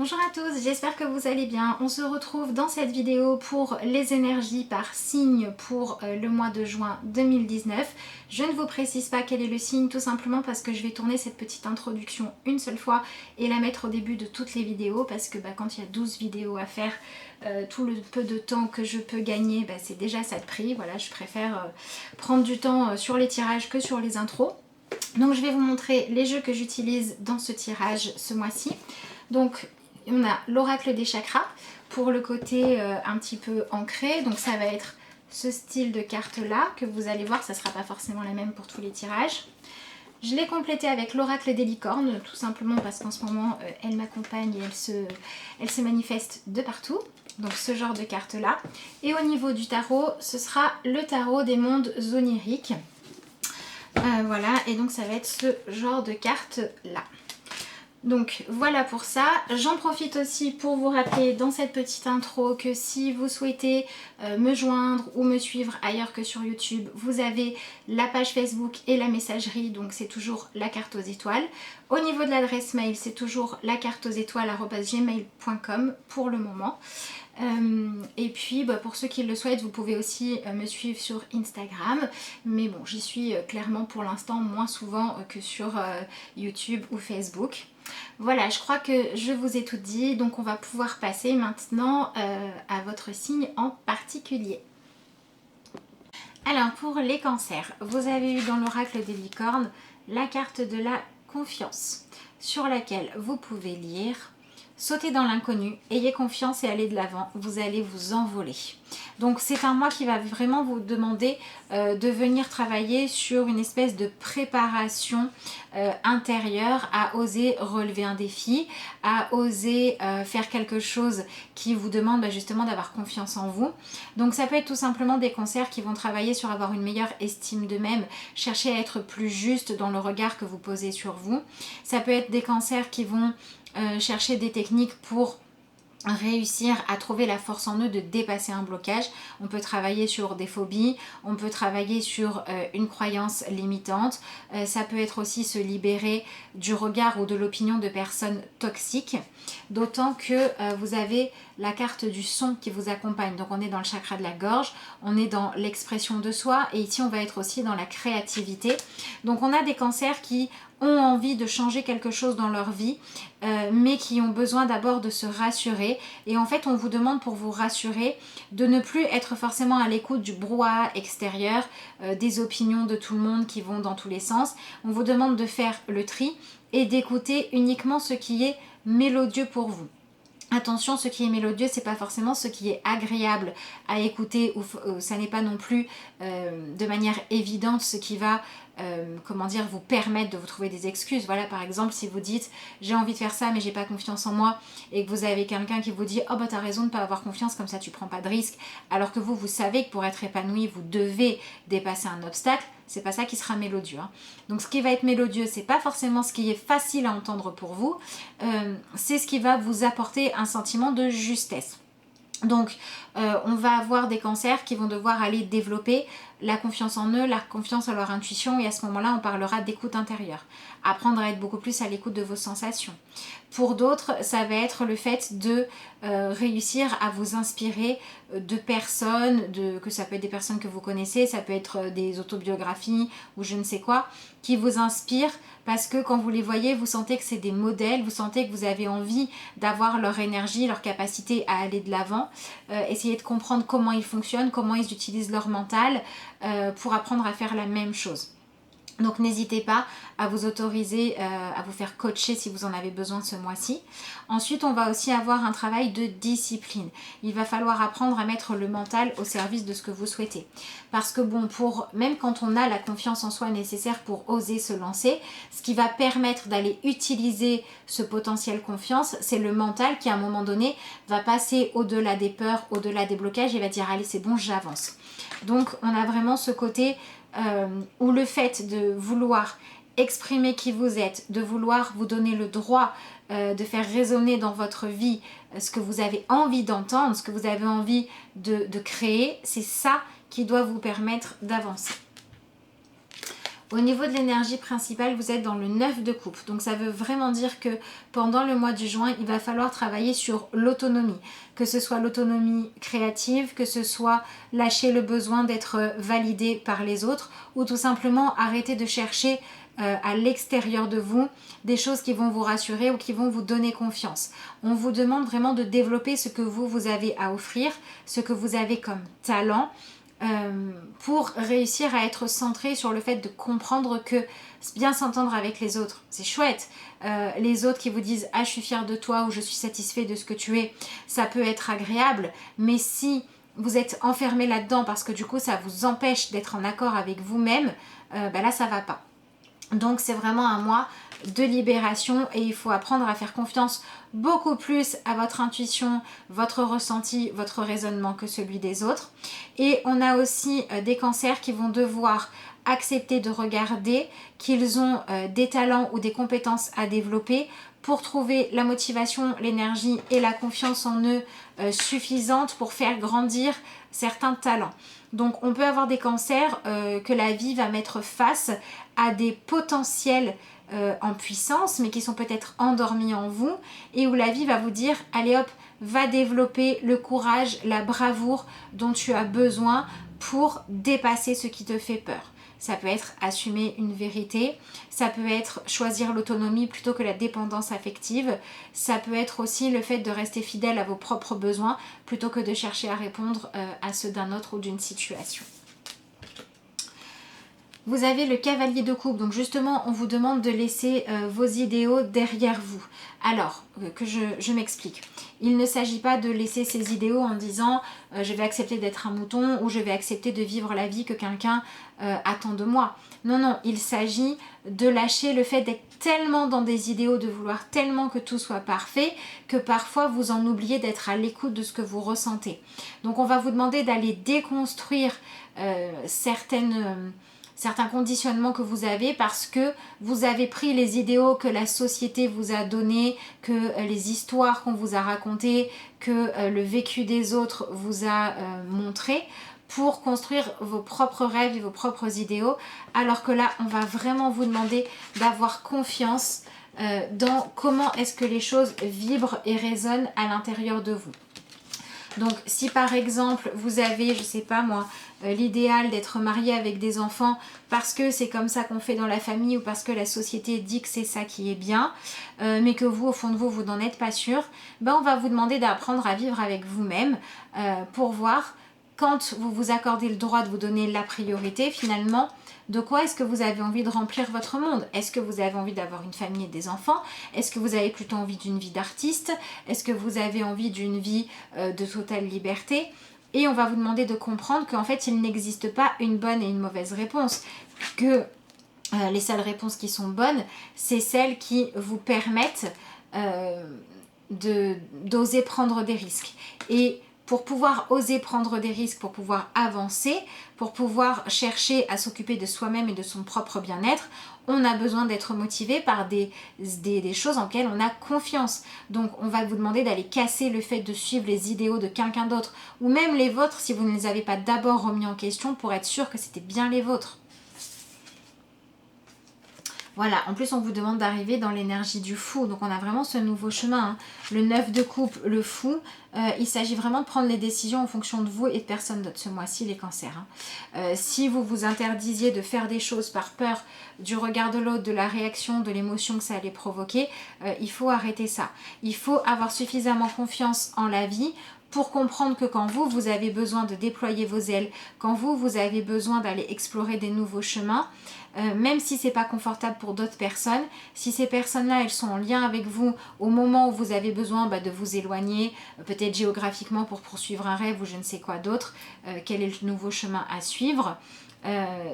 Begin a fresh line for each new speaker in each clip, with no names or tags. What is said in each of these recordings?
Bonjour à tous, j'espère que vous allez bien. On se retrouve dans cette vidéo pour les énergies par signe pour le mois de juin 2019. Je ne vous précise pas quel est le signe, tout simplement parce que je vais tourner cette petite introduction une seule fois et la mettre au début de toutes les vidéos parce que quand il y a 12 vidéos à faire, tout le peu de temps que je peux gagner, c'est déjà ça de prix. Voilà, je préfère prendre du temps sur les tirages que sur les intros. Donc je vais vous montrer les jeux que j'utilise dans ce tirage ce mois-ci. Donc on a l'oracle des chakras pour le côté un petit peu ancré. Donc ça va être ce style de carte là que vous allez voir, ça ne sera pas forcément la même pour tous les tirages. Je l'ai complété avec l'oracle des licornes, tout simplement parce qu'en ce moment elle m'accompagne et elle se manifeste de partout. Donc ce genre de carte là. Et au niveau du tarot, ce sera le tarot des mondes oniriques. Voilà, et donc ça va être ce genre de carte là. Donc voilà pour ça. J'en profite aussi pour vous rappeler dans cette petite intro que si vous souhaitez me joindre ou me suivre ailleurs que sur YouTube, vous avez la page Facebook et la messagerie, donc c'est toujours la carte aux étoiles. Au niveau de l'adresse mail, c'est toujours la carte aux étoiles @gmail.com pour le moment. Et puis pour ceux qui le souhaitent, vous pouvez aussi me suivre sur Instagram, mais bon, j'y suis clairement pour l'instant moins souvent que sur YouTube ou Facebook. Voilà, je crois que je vous ai tout dit, donc on va pouvoir passer maintenant à votre signe en particulier. Alors pour les cancers, vous avez eu dans l'oracle des licornes la carte de la confiance, sur laquelle vous pouvez lire: sautez dans l'inconnu, ayez confiance et allez de l'avant, vous allez vous envoler. Donc c'est un mois qui va vraiment vous demander de venir travailler sur une espèce de préparation intérieure, à oser relever un défi, à oser faire quelque chose qui vous demande justement d'avoir confiance en vous. Donc ça peut être tout simplement des cancers qui vont travailler sur avoir une meilleure estime d'eux-mêmes, chercher à être plus juste dans le regard que vous posez sur vous. Ça peut être des cancers qui vont chercher des techniques pour réussir à trouver la force en eux de dépasser un blocage. On peut travailler sur des phobies, on peut travailler sur une croyance limitante, ça peut être aussi se libérer du regard ou de l'opinion de personnes toxiques, d'autant que vous avez la carte du son qui vous accompagne. Donc on est dans le chakra de la gorge, on est dans l'expression de soi, et ici on va être aussi dans la créativité. Donc on a des cancers qui ont envie de changer quelque chose dans leur vie, mais qui ont besoin d'abord de se rassurer. Et en fait, on vous demande, pour vous rassurer, de ne plus être forcément à l'écoute du brouhaha extérieur, des opinions de tout le monde qui vont dans tous les sens. On vous demande de faire le tri et d'écouter uniquement ce qui est mélodieux pour vous. Attention, ce qui est mélodieux, c'est pas forcément ce qui est agréable à écouter, ou ça n'est pas non plus de manière évidente ce qui va vous permettre de vous trouver des excuses. Voilà, par exemple, si vous dites j'ai envie de faire ça mais j'ai pas confiance en moi, et que vous avez quelqu'un qui vous dit oh t'as raison de pas avoir confiance, comme ça tu prends pas de risque, alors que vous savez que pour être épanoui vous devez dépasser un obstacle, c'est pas ça qui sera mélodieux. Donc ce qui va être mélodieux, c'est pas forcément ce qui est facile à entendre pour vous, c'est ce qui va vous apporter un sentiment de justesse. Donc on va avoir des cancers qui vont devoir aller développer la confiance en eux, la confiance en leur intuition, et à ce moment-là on parlera d'écoute intérieure, apprendre à être beaucoup plus à l'écoute de vos sensations. Pour d'autres, ça va être le fait de réussir à vous inspirer de personnes, que ça peut être des personnes que vous connaissez, ça peut être des autobiographies ou je ne sais quoi, qui vous inspirent, parce que quand vous les voyez, vous sentez que c'est des modèles, vous sentez que vous avez envie d'avoir leur énergie, leur capacité à aller de l'avant. Essayez de comprendre comment ils fonctionnent, comment ils utilisent leur mental pour apprendre à faire la même chose. Donc n'hésitez pas à vous autoriser à vous faire coacher si vous en avez besoin ce mois-ci. Ensuite, on va aussi avoir un travail de discipline. Il va falloir apprendre à mettre le mental au service de ce que vous souhaitez. Parce que même quand on a la confiance en soi nécessaire pour oser se lancer, ce qui va permettre d'aller utiliser ce potentiel confiance, c'est le mental qui à un moment donné va passer au-delà des peurs, au-delà des blocages, et va dire allez c'est bon, j'avance. Donc on a vraiment ce côté où le fait de vouloir exprimer qui vous êtes, de vouloir vous donner le droit de faire résonner dans votre vie ce que vous avez envie d'entendre, ce que vous avez envie de créer, c'est ça qui doit vous permettre d'avancer. Au niveau de l'énergie principale, vous êtes dans le 9 de coupe. Donc ça veut vraiment dire que pendant le mois de juin, il va falloir travailler sur l'autonomie. Que ce soit l'autonomie créative, que ce soit lâcher le besoin d'être validé par les autres ou tout simplement arrêter de chercher à l'extérieur de vous des choses qui vont vous rassurer ou qui vont vous donner confiance. On vous demande vraiment de développer ce que vous avez à offrir, ce que vous avez comme talent, pour réussir à être centré sur le fait de comprendre que bien s'entendre avec les autres, c'est chouette. Les autres qui vous disent « Ah, je suis fière de toi » ou « Je suis satisfait de ce que tu es », ça peut être agréable, mais si vous êtes enfermé là-dedans parce que du coup ça vous empêche d'être en accord avec vous-même, là ça va pas. Donc c'est vraiment un mois de libération et il faut apprendre à faire confiance beaucoup plus à votre intuition, votre ressenti, votre raisonnement que celui des autres. Et on a aussi des cancers qui vont devoir accepter de regarder qu'ils ont des talents ou des compétences à développer pour trouver la motivation, l'énergie et la confiance en eux suffisante pour faire grandir certains talents. Donc on peut avoir des cancers que la vie va mettre face à des potentiels en puissance, mais qui sont peut-être endormis en vous, et où la vie va vous dire, allez hop, va développer le courage, la bravoure dont tu as besoin pour dépasser ce qui te fait peur. Ça peut être assumer une vérité, ça peut être choisir l'autonomie plutôt que la dépendance affective, ça peut être aussi le fait de rester fidèle à vos propres besoins plutôt que de chercher à répondre à ceux d'un autre ou d'une situation. Vous avez le cavalier de coupe, donc justement on vous demande de laisser vos idéaux derrière vous. Alors, que je m'explique. Il ne s'agit pas de laisser ces idéaux en disant je vais accepter d'être un mouton ou je vais accepter de vivre la vie que quelqu'un attend de moi. Non, non, il s'agit de lâcher le fait d'être tellement dans des idéaux, de vouloir tellement que tout soit parfait, que parfois vous en oubliez d'être à l'écoute de ce que vous ressentez. Donc on va vous demander d'aller déconstruire certains conditionnements que vous avez parce que vous avez pris les idéaux que la société vous a donnés, que les histoires qu'on vous a racontées, que le vécu des autres vous a montré pour construire vos propres rêves et vos propres idéaux, alors que là, on va vraiment vous demander d'avoir confiance dans comment est-ce que les choses vibrent et résonnent à l'intérieur de vous. Donc si par exemple vous avez, je sais pas moi, l'idéal d'être marié avec des enfants parce que c'est comme ça qu'on fait dans la famille ou parce que la société dit que c'est ça qui est bien, mais que vous au fond de vous, vous n'en êtes pas sûr, on va vous demander d'apprendre à vivre avec vous-même pour voir quand vous vous accordez le droit de vous donner la priorité finalement, de quoi est-ce que vous avez envie de remplir votre monde? Est-ce que vous avez envie d'avoir une famille et des enfants? Est-ce que vous avez plutôt envie d'une vie d'artiste? Est-ce que vous avez envie d'une vie de totale liberté? Et on va vous demander de comprendre qu'en fait, il n'existe pas une bonne et une mauvaise réponse. Que les seules réponses qui sont bonnes, c'est celles qui vous permettent d'oser prendre des risques. Et pour pouvoir oser prendre des risques, pour pouvoir avancer, pour pouvoir chercher à s'occuper de soi-même et de son propre bien-être, on a besoin d'être motivé par des choses en lesquelles on a confiance. Donc on va vous demander d'aller casser le fait de suivre les idéaux de quelqu'un d'autre, ou même les vôtres si vous ne les avez pas d'abord remis en question pour être sûr que c'était bien les vôtres. Voilà, en plus on vous demande d'arriver dans l'énergie du fou, donc on a vraiment ce nouveau chemin, hein. Le 9 de coupe, le fou, il s'agit vraiment de prendre les décisions en fonction de vous et de personne d'autre ce mois-ci, les cancers, hein. Si vous vous interdisiez de faire des choses par peur du regard de l'autre, de la réaction, de l'émotion que ça allait provoquer, il faut arrêter ça. Il faut avoir suffisamment confiance en la vie pour comprendre que quand vous avez besoin de déployer vos ailes, quand vous avez besoin d'aller explorer des nouveaux chemins, même si c'est pas confortable pour d'autres personnes, si ces personnes-là, elles sont en lien avec vous au moment où vous avez besoin de vous éloigner, peut-être géographiquement pour poursuivre un rêve ou je ne sais quoi d'autre, quel est le nouveau chemin à suivre,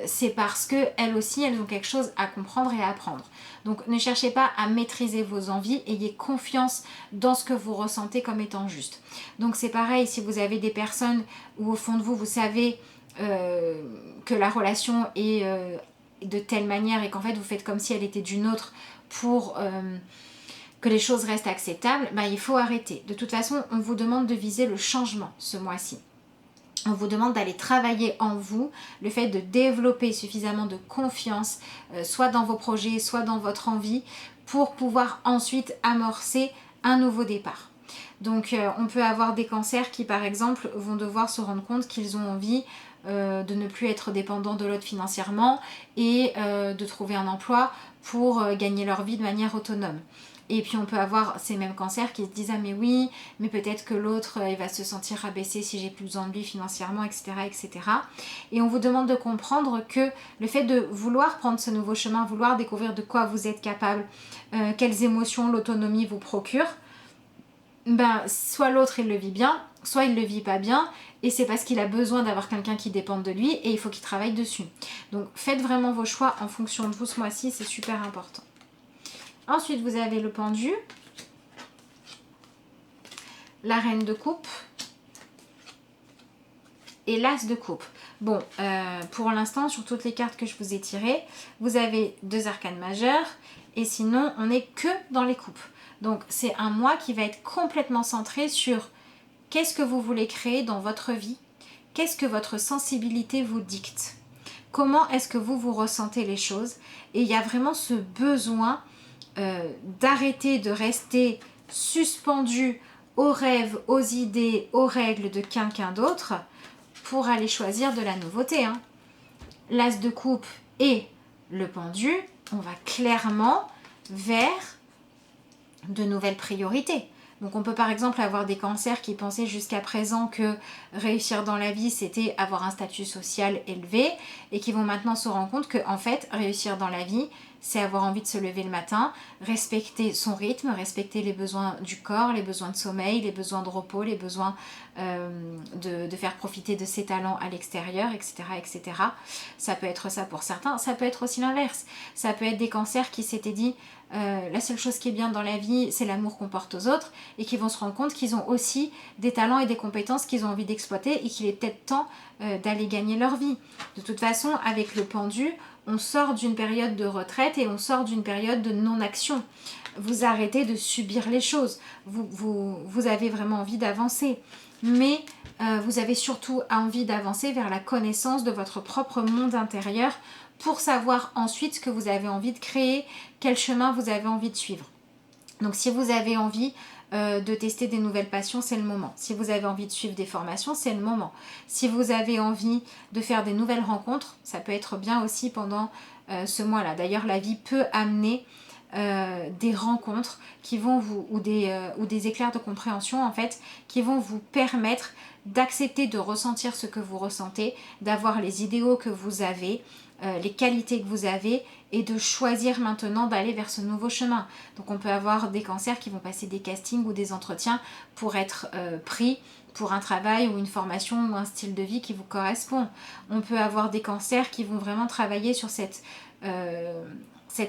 c'est parce qu'elles aussi, elles ont quelque chose à comprendre et à apprendre. Donc ne cherchez pas à maîtriser vos envies, ayez confiance dans ce que vous ressentez comme étant juste. Donc c'est pareil, si vous avez des personnes où au fond de vous, vous savez que la relation est de telle manière et qu'en fait vous faites comme si elle était d'une autre pour que les choses restent acceptables, il faut arrêter. De toute façon, on vous demande de viser le changement ce mois-ci. On vous demande d'aller travailler en vous, le fait de développer suffisamment de confiance, soit dans vos projets, soit dans votre envie, pour pouvoir ensuite amorcer un nouveau départ. Donc on peut avoir des cancers qui par exemple vont devoir se rendre compte qu'ils ont envie de ne plus être dépendants de l'autre financièrement et de trouver un emploi pour gagner leur vie de manière autonome. Et puis on peut avoir ces mêmes cancers qui se disent « Ah mais oui, mais peut-être que l'autre il va se sentir rabaissé si j'ai plus besoin de lui financièrement, etc. etc. » Et on vous demande de comprendre que le fait de vouloir prendre ce nouveau chemin, vouloir découvrir de quoi vous êtes capable, quelles émotions l'autonomie vous procure, ben, soit l'autre il le vit bien, soit il le vit pas bien, et c'est parce qu'il a besoin d'avoir quelqu'un qui dépende de lui et il faut qu'il travaille dessus. Donc faites vraiment vos choix en fonction de vous ce mois-ci, c'est super important. Ensuite, vous avez le pendu, la reine de coupe et l'as de coupe. Bon, pour l'instant, sur toutes les cartes que je vous ai tirées, vous avez 2 arcanes majeures et sinon, on n'est que dans les coupes. Donc, c'est un mois qui va être complètement centré sur qu'est-ce que vous voulez créer dans votre vie, qu'est-ce que votre sensibilité vous dicte, comment est-ce que vous ressentez les choses. Et il y a vraiment ce besoin d'arrêter de rester suspendu aux rêves, aux idées, aux règles de quelqu'un d'autre pour aller choisir de la nouveauté. L'as de coupe et le pendu, on va clairement vers de nouvelles priorités. Donc on peut par exemple avoir des cancers qui pensaient jusqu'à présent que réussir dans la vie c'était avoir un statut social élevé et qui vont maintenant se rendre compte que en fait réussir dans la vie c'est avoir envie de se lever le matin, respecter son rythme, respecter les besoins du corps, les besoins de sommeil, les besoins de repos, les besoins de faire profiter de ses talents à l'extérieur, etc., etc. Ça peut être ça pour certains, ça peut être aussi l'inverse. Ça peut être des cancers qui s'étaient dit la seule chose qui est bien dans la vie, c'est l'amour qu'on porte aux autres et qui vont se rendre compte qu'ils ont aussi des talents et des compétences qu'ils ont envie d'exploiter et qu'il est peut-être temps d'aller gagner leur vie. De toute façon, avec le pendu, on sort d'une période de retraite et on sort d'une période de non-action. Vous arrêtez de subir les choses. Vous avez vraiment envie d'avancer. Mais vous avez surtout envie d'avancer vers la connaissance de votre propre monde intérieur pour savoir ensuite ce que vous avez envie de créer, quel chemin vous avez envie de suivre. Donc si vous avez envie de tester des nouvelles passions, c'est le moment. Si vous avez envie de suivre des formations, c'est le moment. Si vous avez envie de faire des nouvelles rencontres, ça peut être bien aussi pendant ce mois-là. D'ailleurs, la vie peut amener des rencontres qui vont vous ou des éclairs de compréhension en fait qui vont vous permettre d'accepter de ressentir ce que vous ressentez, d'avoir les idéaux que vous avez, les qualités que vous avez et de choisir maintenant d'aller vers ce nouveau chemin. Donc on peut avoir des cancers qui vont passer des castings ou des entretiens pour être pris pour un travail ou une formation ou un style de vie qui vous correspond. On peut avoir des cancers qui vont vraiment travailler sur cette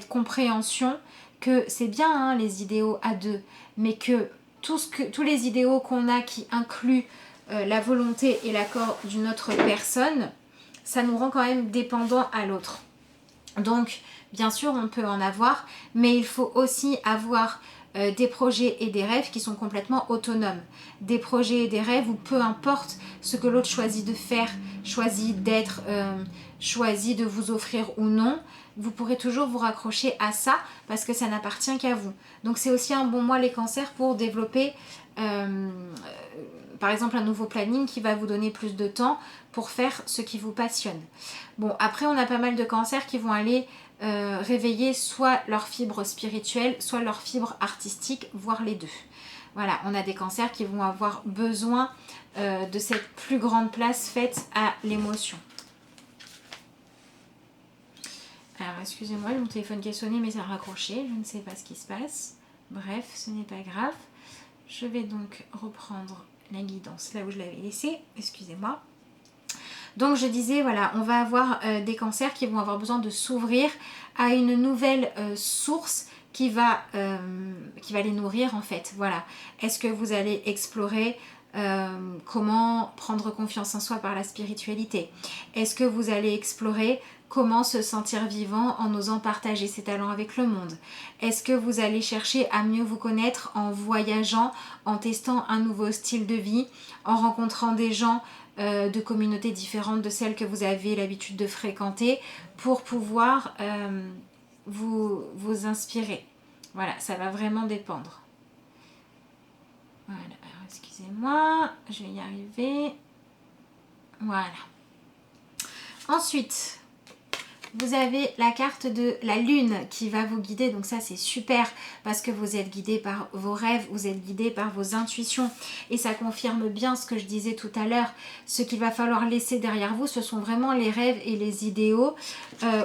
compréhension que c'est bien les idéaux à deux, mais que tous les idéaux qu'on a qui incluent la volonté et l'accord d'une autre personne, ça nous rend quand même dépendants à l'autre. Donc, bien sûr, on peut en avoir, mais il faut aussi avoir des projets et des rêves qui sont complètement autonomes. Des projets et des rêves où peu importe ce que l'autre choisit de faire, choisit d'être, choisit de vous offrir ou non, vous pourrez toujours vous raccrocher à ça parce que ça n'appartient qu'à vous. Donc c'est aussi un bon mois les cancers pour développer par exemple un nouveau planning qui va vous donner plus de temps pour faire ce qui vous passionne. Bon, après on a pas mal de cancers qui vont aller réveiller soit leur fibre spirituelle, soit leur fibre artistique, voire les deux. Voilà, on a des cancers qui vont avoir besoin de cette plus grande place faite à l'émotion. Alors, excusez-moi, mon téléphone qui a sonné, mais ça a raccroché. Je ne sais pas ce qui se passe. Bref, ce n'est pas grave. Je vais donc reprendre la guidance là où je l'avais laissée. Excusez-moi. Donc, je disais, voilà, on va avoir des cancers qui vont avoir besoin de s'ouvrir à une nouvelle source qui va les nourrir, en fait. Voilà. Est-ce que vous allez explorer comment prendre confiance en soi par la spiritualité? Est-ce que vous allez explorer comment se sentir vivant en osant partager ses talents avec le monde? Est-ce que vous allez chercher à mieux vous connaître en voyageant, en testant un nouveau style de vie, en rencontrant des gens de communautés différentes de celles que vous avez l'habitude de fréquenter pour pouvoir vous inspirer? Voilà, ça va vraiment dépendre. Voilà, alors excusez-moi, je vais y arriver. Voilà. Ensuite, vous avez la carte de la lune qui va vous guider. Donc ça, c'est super parce que vous êtes guidé par vos rêves, vous êtes guidé par vos intuitions. Et ça confirme bien ce que je disais tout à l'heure. Ce qu'il va falloir laisser derrière vous, ce sont vraiment les rêves et les idéaux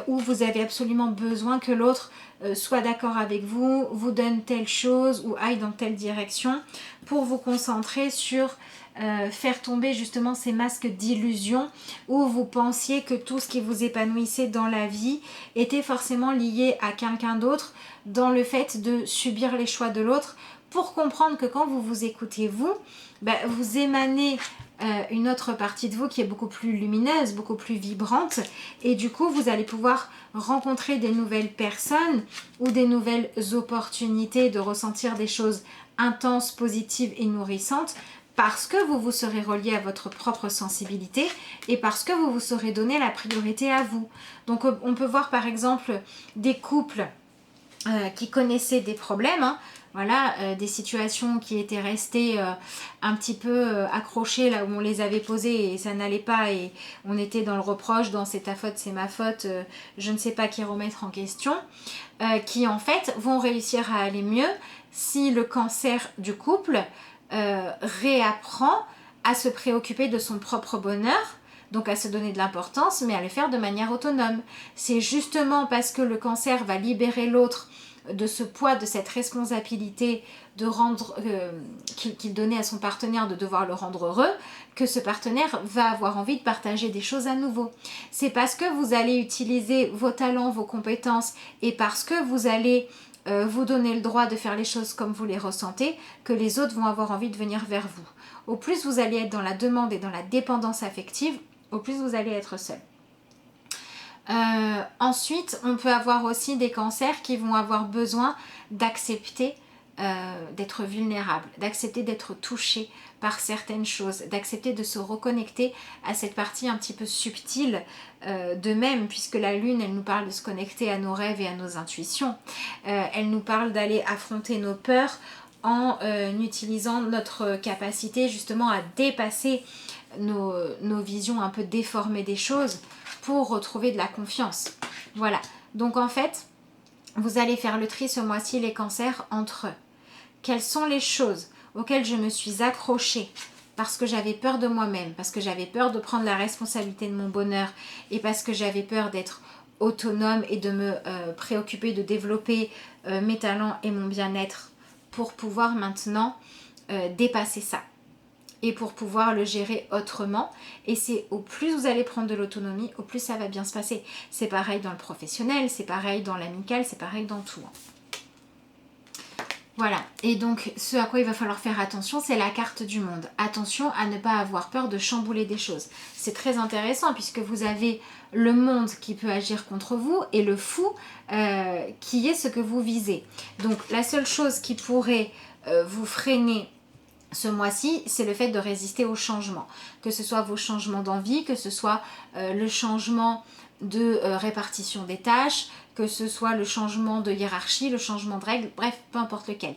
où vous avez absolument besoin que l'autre soit d'accord avec vous, vous donne telle chose ou aille dans telle direction pour vous concentrer sur faire tomber justement ces masques d'illusion où vous pensiez que tout ce qui vous épanouissait dans la vie était forcément lié à quelqu'un d'autre, dans le fait de subir les choix de l'autre, pour comprendre que quand vous vous écoutez vous, vous émanez une autre partie de vous qui est beaucoup plus lumineuse, beaucoup plus vibrante, et du coup vous allez pouvoir rencontrer des nouvelles personnes ou des nouvelles opportunités de ressentir des choses intenses, positives et nourrissantes, parce que vous vous serez relié à votre propre sensibilité et parce que vous vous serez donné la priorité à vous. Donc on peut voir par exemple des couples qui connaissaient des problèmes, voilà, des situations qui étaient restées un petit peu accrochées là où on les avait posées et ça n'allait pas et on était dans le reproche, dans c'est ta faute, c'est ma faute, je ne sais pas qui remettre en question, qui en fait vont réussir à aller mieux si le cancer du couple réapprend à se préoccuper de son propre bonheur, donc à se donner de l'importance, mais à le faire de manière autonome. C'est justement parce que le cancer va libérer l'autre de ce poids, de cette responsabilité de rendre qu'il donnait à son partenaire de devoir le rendre heureux, que ce partenaire va avoir envie de partager des choses à nouveau. C'est parce que vous allez utiliser vos talents, vos compétences et parce que vous allez vous donner le droit de faire les choses comme vous les ressentez, que les autres vont avoir envie de venir vers vous. Au plus vous allez être dans la demande et dans la dépendance affective, au plus vous allez être seul. Ensuite, on peut avoir aussi des cancers qui vont avoir besoin d'accepter d'être vulnérables, d'accepter d'être touchés par certaines choses, d'accepter de se reconnecter à cette partie un petit peu subtile d'eux-mêmes, puisque la lune, elle nous parle de se connecter à nos rêves et à nos intuitions. Elle nous parle d'aller affronter nos peurs en utilisant notre capacité justement à dépasser nos visions un peu déformées des choses pour retrouver de la confiance. Voilà, donc en fait, vous allez faire le tri ce mois-ci, les cancers, entre quelles sont les choses auxquelles je me suis accrochée parce que j'avais peur de moi-même, parce que j'avais peur de prendre la responsabilité de mon bonheur et parce que j'avais peur d'être autonome et de me préoccuper de développer mes talents et mon bien-être pour pouvoir maintenant dépasser ça et pour pouvoir le gérer autrement. Et c'est au plus vous allez prendre de l'autonomie, au plus ça va bien se passer. C'est pareil dans le professionnel, c'est pareil dans l'amical, c'est pareil dans tout. Voilà, et donc ce à quoi il va falloir faire attention, c'est la carte du monde. Attention à ne pas avoir peur de chambouler des choses. C'est très intéressant puisque vous avez le monde qui peut agir contre vous et le fou qui est ce que vous visez. Donc la seule chose qui pourrait vous freiner ce mois-ci, c'est le fait de résister au changement. Que ce soit vos changements d'envie, que ce soit le changement de répartition des tâches, que ce soit le changement de hiérarchie, le changement de règles, bref, peu importe lequel.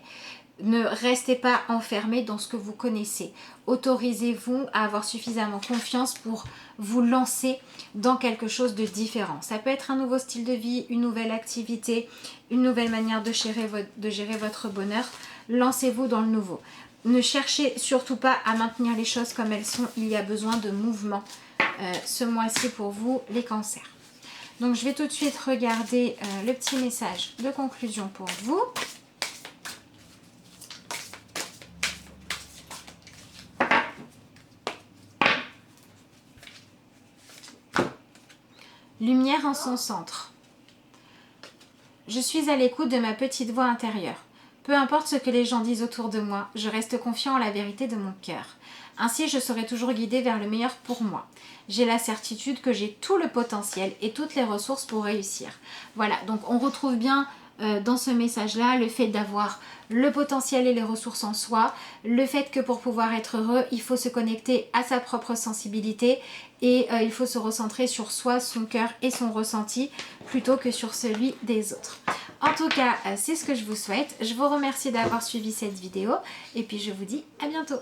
Ne restez pas enfermé dans ce que vous connaissez. Autorisez-vous à avoir suffisamment confiance pour vous lancer dans quelque chose de différent. Ça peut être un nouveau style de vie, une nouvelle activité, une nouvelle manière de gérer votre bonheur. Lancez-vous dans le nouveau. Ne cherchez surtout pas à maintenir les choses comme elles sont. Il y a besoin de mouvement ce mois-ci pour vous, les cancers. Donc je vais tout de suite regarder le petit message de conclusion pour vous. Lumière en son centre. Je suis à l'écoute de ma petite voix intérieure. Peu importe ce que les gens disent autour de moi, je reste confiant en la vérité de mon cœur. Ainsi, je serai toujours guidée vers le meilleur pour moi. J'ai la certitude que j'ai tout le potentiel et toutes les ressources pour réussir. Voilà, donc on retrouve bien dans ce message-là le fait d'avoir le potentiel et les ressources en soi, le fait que pour pouvoir être heureux, il faut se connecter à sa propre sensibilité et il faut se recentrer sur soi, son cœur et son ressenti plutôt que sur celui des autres. En tout cas, c'est ce que je vous souhaite. Je vous remercie d'avoir suivi cette vidéo et puis je vous dis à bientôt.